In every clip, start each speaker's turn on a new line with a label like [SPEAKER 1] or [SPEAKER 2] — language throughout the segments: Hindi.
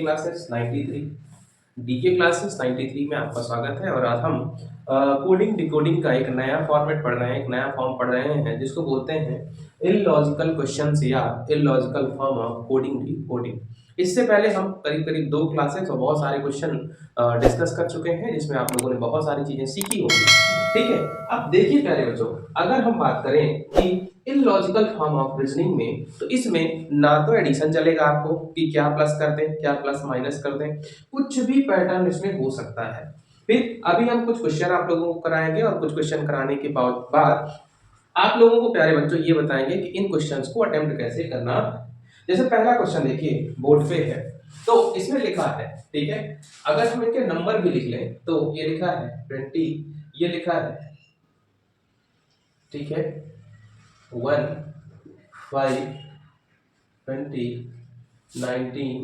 [SPEAKER 1] क्लासेस 93 डीके क्लासेस 93 में आपका स्वागत है। और आज हम कोडिंग डिकोडिंग का एक नया फॉर्मेट पढ़ रहे हैं, एक नया फॉर्म पढ़ रहे हैं जिसको बोलते हैं इलॉजिकल क्वेश्चंस या illogical form of coding decoding. इससे पहले हम करीब करीब 2 क्लासेस और बहुत सारे क्वेश्चन डिस्कस कर चुके हैं जिसमें आप लोगों ने बहुत सारी चीजें सीखी होंगी। ठीक है, अब देखिए प्यारे बच्चों, अगर हम बात करें कि इलॉजिकल फॉर्म ऑफ रीजनिंग में, तो इसमें ना तो एडिशन चलेगा आपको कि क्या प्लस कर दें क्या प्लस माइनस कर दें, कुछ भी पैटर्न इसमें हो सकता है। फिर अभी हम कुछ क्वेश्चन आप लोगों को कराएंगे और कुछ क्वेश्चन कराने के बाद आप लोगों को प्यारे बच्चों ये बताएंगे कि इन क्वेश्चंस को अटेम्प्ट कैसे करना है। जैसे पहला क्वेश्चन देखिए बोर्ड पे है, तो इसमें लिखा है, ठीक है, अगर हम इनके नंबर भी लिख लें तो ये लिखा है 20, ये लिखा है, ठीक है, 1, 5, 20, 19,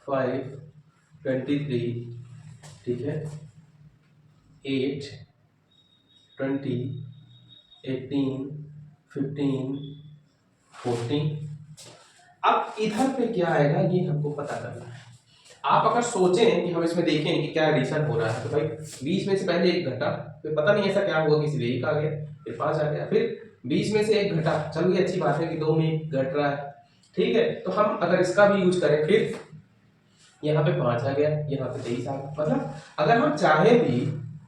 [SPEAKER 1] 5, 23, ठीक है, 8, 20, 18, 15, 14। अब इधर पे क्या आएगा ये हमको पता करना है। आप अगर सोचें कि हम इसमें देखें कि क्या एडिशन हो रहा है, तो भाई 20 में से पहले एक घटा, फिर पता नहीं ऐसा क्या हुआ, किसी एक आ गया, फिर 5 आ गया, फिर 20 में से एक घटा, चलो ये अच्छी बात है कि 2 में एक घट रहा है, ठीक है। तो हम अगर इसका भी यूज करें, फिर यहाँ पे 5 आ गया, यहाँ पे 23 आ गया, मतलब अगर हम चाहे भी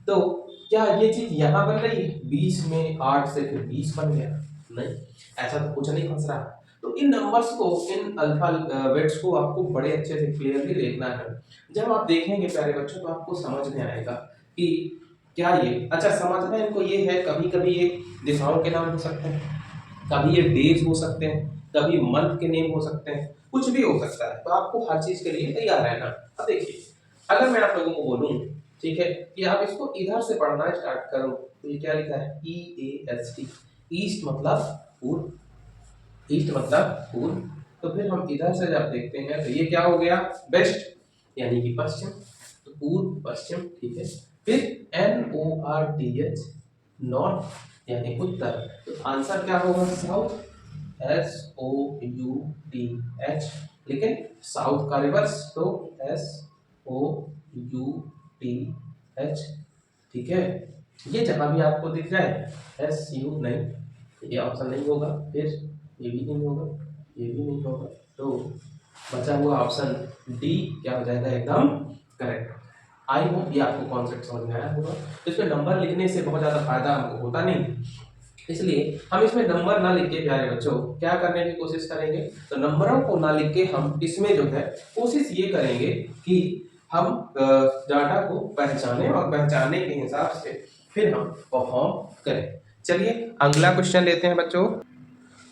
[SPEAKER 1] तो क्या ये चीज यहाँ बन रही है 20 में 8 से फिर 20 बन गया? नहीं, ऐसा तो कुछ नहीं फंस रहा। तो इन नंबर्स को, इन अल्फा वेट्स को आपको बड़े अच्छे से क्लियरली देखना है। जब आप देखेंगे प्यारे बच्चों तो आपको समझ में आएगा कि क्या ये, अच्छा समझना है इनको, ये है कभी कभी ये दिशाओं के नाम हो सकते हैं, कभी ये डेज हो सकते हैं, कभी मंथ के नेम हो सकते हैं, कुछ भी हो सकता है। तो आपको हर चीज के लिए तैयार रहना। अब देखिए, अगर मैं आप लोगों को बोलूं, ठीक है, कि आप इसको इधर से पढ़ना स्टार्ट करो, तो ये क्या लिखा है, EAST, ईस्ट मतलब पूर्व, ईस्ट मतलब पूर्व। तो फिर हम इधर से जब देखते हैं तो ये क्या हो गया, वेस्ट यानी कि पश्चिम, तो पूर्व पश्चिम, ठीक है। फिर NORTH, नॉर्थ यानी उत्तर, तो आंसर क्या होगा, साउथ, SOUTH, लेकिन साउथ का रिवर्स तो SOUTH, ठीक है। ये जहां भी आपको दिख जाए SU नहीं, ये ऑप्शन नहीं होगा, फिर ये भी नहीं होगा, ये भी नहीं होगा, तो बचा हुआ ऑप्शन डी क्या हो जाएगा, एकदम करेक्ट। आई होप ये आपको कॉन्सेप्ट समझ में आया होगा। तो इसमें नंबर लिखने से बहुत ज़्यादा फायदा हमको होता नहीं, इसलिए हम इसमें नंबर ना लिख के प्यारे बच्चों क्या करने की कोशिश करेंगे, तो नंबरों को ना लिख के हम इसमें जो है कोशिश ये करेंगे कि हम डाटा को पहचाने और पहचानने के हिसाब से फिर हम परफॉर्म करें। चलिए अगला क्वेश्चन लेते हैं बच्चों।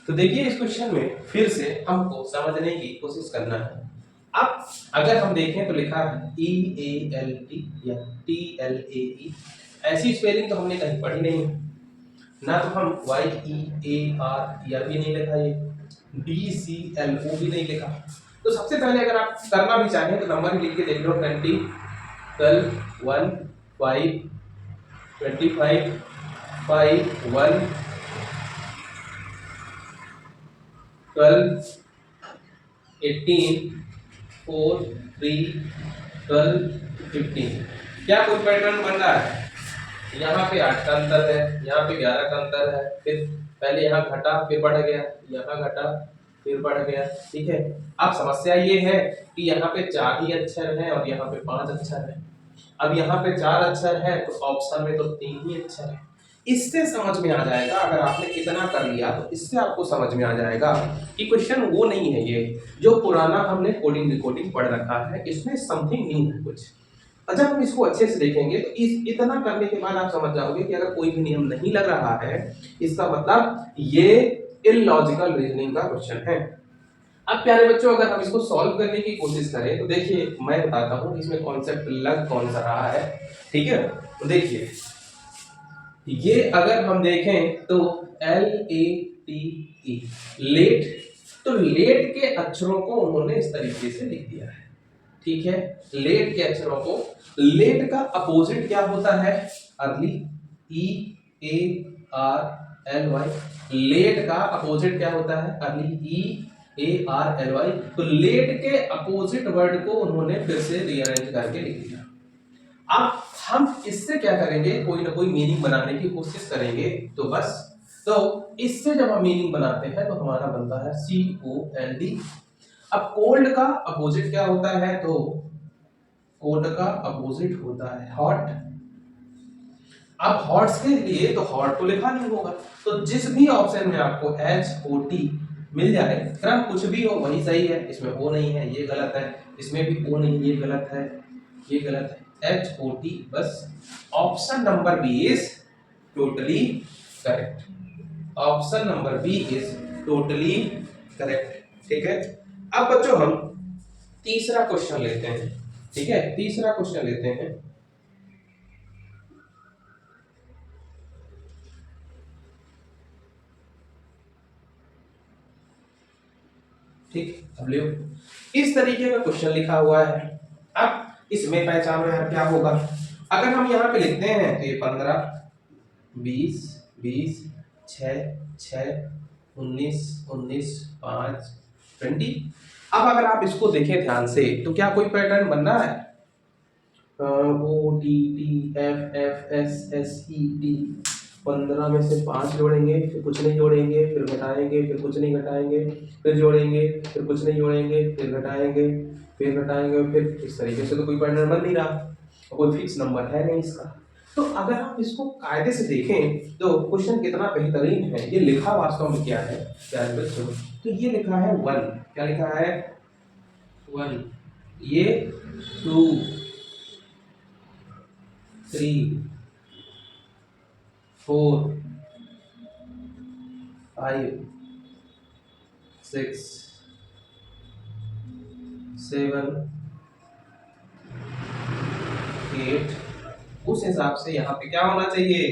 [SPEAKER 1] तो देखिए इस क्वेश्चन में फिर से हमको समझने की कोशिश करना है। अब अगर हम देखें तो लिखा है EALT या TLAE, ऐसी स्पेलिंग तो हमने कहीं पढ़ी नहीं ना, तो हम YEAR भी नहीं लिखा, ये DCLO भी नहीं लिखा। तो सबसे पहले अगर आप करना भी चाहें तो नंबर लिख के देख लो, 20, 12, 1, 5, 25, 5, 1, 12, 18, 4, 3, 12, 15। क्या कोई पैटर्न बन रहा है? यहाँ पे 8 का अंतर है, यहाँ पे 11 का अंतर है, फिर पहले यहाँ घटा फिर बढ़ गया, यहाँ घटा फिर बढ़ गया, ठीक है। अब समस्या ये है कि यहाँ पे 4 ही अक्षर हैं और यहाँ पे 5 अक्षर हैं। अब यहाँ पे 4 अक्षर है तो ऑप्शन में तो 3 ही अक्षर है। इससे समझ में आ जाएगा, अगर आपने इतना कर लिया तो इससे आपको समझ में आ जाएगा कि क्वेश्चन वो नहीं है ये जो पुराना हमने कोडिंग डिकोडिंग पढ़ रखा है, इसमें समथिंग न्यू है कुछ। जब हम इसको अच्छे से देखेंगे तो इतना करने के बाद आप समझ जाओगे कि अगर कोई भी नियम नहीं लग रहा है, इसका मतलब ये इलॉजिकल रीजनिंग का क्वेश्चन है। अब प्यारे बच्चों अगर हम इसको सॉल्व करने की कोशिश करें तो देखिए मैं बताता हूं इसमें कॉन्सेप्ट लग कौन सा रहा है, ठीक है। तो देखिए ये अगर हम देखें तो LATE, लेट, तो लेट के अक्षरों को उन्होंने इस तरीके से लिख दिया है, ठीक है। लेट के अक्षरों को, लेट का अपोजिट क्या होता है, अर्ली, EARLY, लेट का अपोजिट क्या होता है, अर्ली, ARLY, तो लेट के अपोजिट वर्ड को उन्होंने फिर से रीअरेंज करके लिख दिया। अब हम इससे क्या करेंगे, कोई ना कोई मीनिंग बनाने की कोशिश करेंगे। तो इससे जब हम मीनिंग बनाते हैं तो हमारा बनता है COLD। अब कोल्ड का अपोजिट क्या होता है, तो कोल्ड का अपोजिट होता है हॉट। अब हॉट्स के लिए तो हॉट तो लिखा नहीं होगा, तो जिस भी ऑप्शन में आपको HOT मिल जाए, क्रम कुछ भी हो वही सही है। इसमें O नहीं है, ये गलत है। इसमें भी O नहीं, ये गलत है, ये गलत है। HOT बस। Option number B is totally correct. Option number B is totally correct. ठीक है, अब बच्चों हम तीसरा क्वेश्चन लेते हैं। ठीक है, तीसरा क्वेश्चन लेते हैं। ठीक, अब लियो, इस तरीके का क्वेश्चन लिखा हुआ है। अब इसमें पहचानो यार क्या होगा। अगर हम यहाँ पे लिखते हैं तो ये 15, 20, 20, 6, 6, 19, 19, 5, 20। अब अगर आप इसको देखें ध्यान से तो क्या कोई पैटर्न बन रहा है? OTTFFSSET, 15 में से 5 जोड़ेंगे, फिर कुछ नहीं जोड़ेंगे, फिर घटाएंगे, फिर कुछ नहीं घटाएंगे, फिर जोड़ेंगे, फिर कुछ नहीं जोड़ेंगे, फिर घटाएंगे, फिर घटाएंगे, फिर इस तरीके से तो कोई पैटर्न बन नहीं रहा, कोई फिक्स नंबर है नहीं इसका। तो अगर आप इसको कायदे से देखें तो क्वेश्चन कितना बेहतरीन है। ये लिखा वास्तव में क्या है प्यारे बच्चों, तो ये लिखा है 1। क्या लिखा है? 1। ये 2, 3, 4, 5, 6, 7, 8। उस हिसाब से यहाँ पे क्या होना चाहिए,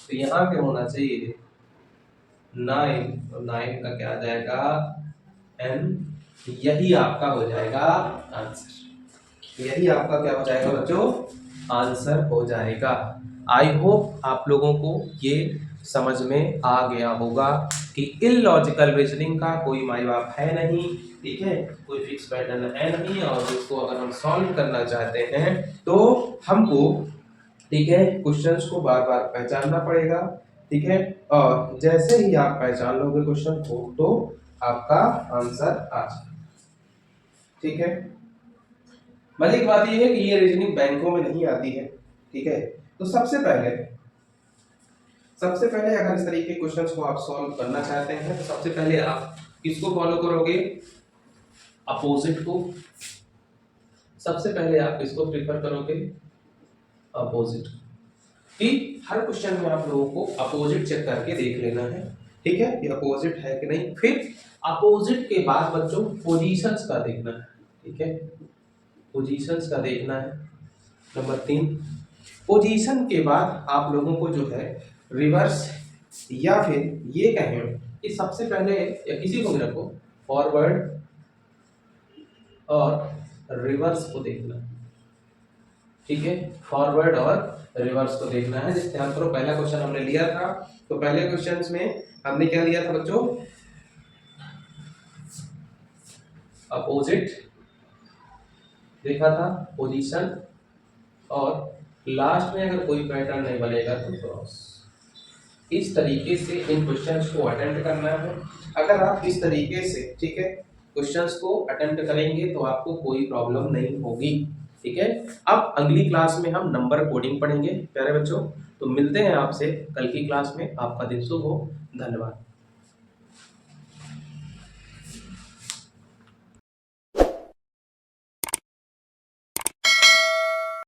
[SPEAKER 1] तो यहाँ पे होना चाहिए 9, और 9 का क्या आ जाएगा? N। यही आपका हो जाएगा आंसर। यही आपका क्या हो जाएगा बच्चों? आंसर हो जाएगा। आई होप आप लोगों को ये समझ में आ गया होगा कि इलॉजिकल रीजनिंग का कोई माई बाप है नहीं। ठीक है, कोई फिक्स पैटर्न है नहीं, और इसको अगर हम सॉल्व करना चाहते हैं तो हमको, ठीक है, क्वेश्चंस को बार बार पहचानना पड़ेगा। ठीक है, और जैसे ही आप पहचान लोगे क्वेश्चन को तो आपका आंसर आ जाएगा। ठीक है, मजे की बात यह है कि ये रीजनिंग बैंकों में नहीं आती है। ठीक है, तो सबसे पहले अगर इस तरीके के क्वेश्चंस को आप सॉल्व करना चाहते हैं तो सबसे पहले आप किसको फॉलो करोगे? अपोजिट को। सबसे पहले आप किसको प्रीफर करोगे? अपोजिट। कि हर क्वेश्चन में आप लोगों को अपोजिट चेक करके देख लेना है। ठीक है, ये अपोजिट है कि नहीं। फिर अपोजिट के बाद बच्चों पोजीशंस का देखना है। ठीक है, पोजीशंस का देखना है। नंबर 3, पोजीशन के बाद आप लोगों को जो है रिवर्स, या फिर ये कहें कि सबसे पहले, या किसी को भी रखो, फॉरवर्ड और रिवर्स को देखना। ठीक है, फॉरवर्ड और रिवर्स को देखना है। जैसे ध्यान करो, पहला क्वेश्चन हमने लिया था, तो पहले क्वेश्चन में हमने क्या लिया था बच्चों? अपोजिट देखा था, पोजीशन, और लास्ट में अगर कोई पैटर्न नहीं बनेगा तो क्रॉस। इस तरीके से इन क्वेश्चंस को अटेम्प्ट करना है। अगर आप इस तरीके से, ठीक है, क्वेश्चंस को अटेम्प्ट करेंगे तो आपको कोई प्रॉब्लम नहीं होगी। ठीक है, अब अगली क्लास में हम नंबर कोडिंग पढ़ेंगे प्यारे बच्चों। तो मिलते हैं आपसे कल की क्लास में। आपका दिन शुभ हो। धन्यवाद।